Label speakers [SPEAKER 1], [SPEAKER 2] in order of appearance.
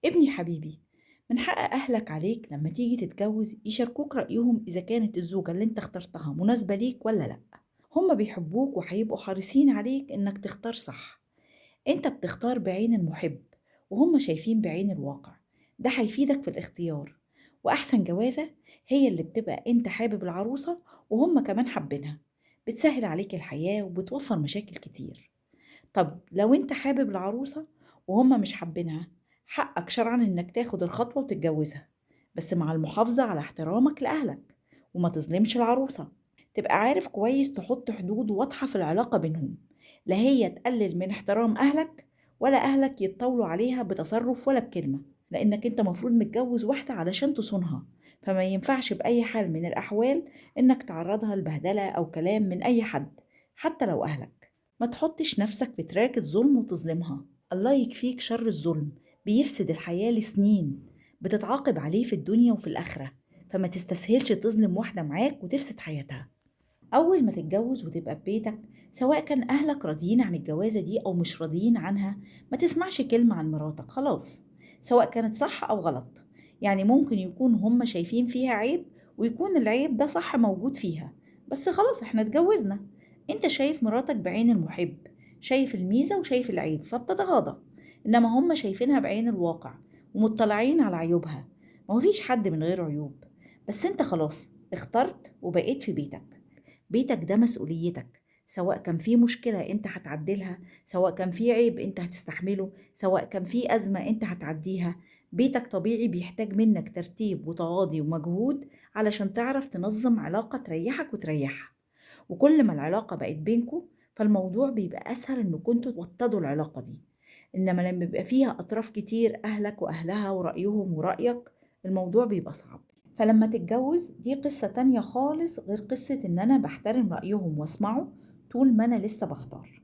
[SPEAKER 1] ابني حبيبي، من حق أهلك عليك لما تيجي تتجوز يشاركوك رأيهم إذا كانت الزوجة اللي انت اخترتها مناسبة ليك ولا لأ. هما بيحبوك وهيبقوا حريصين عليك إنك تختار صح. انت بتختار بعين المحب، وهم شايفين بعين الواقع. ده هيفيدك في الاختيار. وأحسن جوازة هي اللي بتبقى انت حابب العروسة وهم كمان حابينها. بتسهل عليك الحياة وبتوفر مشاكل كتير. طب لو انت حابب العروسة وهم مش حابينها، حقك شرعا انك تاخد الخطوة وتتجوزها، بس مع المحافظة على احترامك لأهلك، وما تظلمش العروسة. تبقى عارف كويس تحط حدود واضحة في العلاقة بينهم، لا هي تقلل من احترام أهلك ولا أهلك يتطاولوا عليها بتصرف ولا بكلمة، لأنك انت مفروض متجوز واحدة علشان تصونها. فما ينفعش بأي حال من الأحوال إنك تعرضها لبهدلة أو كلام من أي حد، حتى لو أهلك. ما تحطش نفسك في تراك الظلم وتظلمها. الله يكفيك شر الظلم، بيفسد الحياة لسنين، بتتعاقب عليه في الدنيا وفي الآخرة. فما تستسهلش تظلم واحدة معاك وتفسد حياتها. أول ما تتجوز وتبقى ببيتك، سواء كان أهلك راضيين عن الجوازة دي أو مش راضيين عنها، ما تسمعش كلمة عن مراتك خلاص، سواء كانت صح أو غلط. يعني ممكن يكون هم شايفين فيها عيب، ويكون العيب ده صح موجود فيها، بس خلاص احنا اتجوزنا. انت شايف مراتك بعين المحب، شايف الميزة وشايف العيب فبتتغاضى. إنما هم شايفينها بعين الواقع ومطلعين على عيوبها. ما هو فيش حد من غير عيوب، بس انت خلاص اخترت وبقيت في بيتك. بيتك ده مسؤوليتك، سواء كان فيه مشكلة انت هتعدلها، سواء كان فيه عيب انت هتستحمله، سواء كان فيه أزمة انت هتعديها. بيتك طبيعي بيحتاج منك ترتيب وتغاضي ومجهود علشان تعرف تنظم علاقة تريحك وتريحها. وكل ما العلاقة بقت بينكو، فالموضوع بيبقى أسهل إنكم انتوا توطدوا العلاقة دي. إنما لما بيبقى فيها أطراف كتير، أهلك وأهلها ورأيهم ورأيك، الموضوع بيبقى صعب. فلما تتجوز دي قصة تانية خالص غير قصة إن أنا بحترم رأيهم واسمعه طول ما أنا لسه بختار.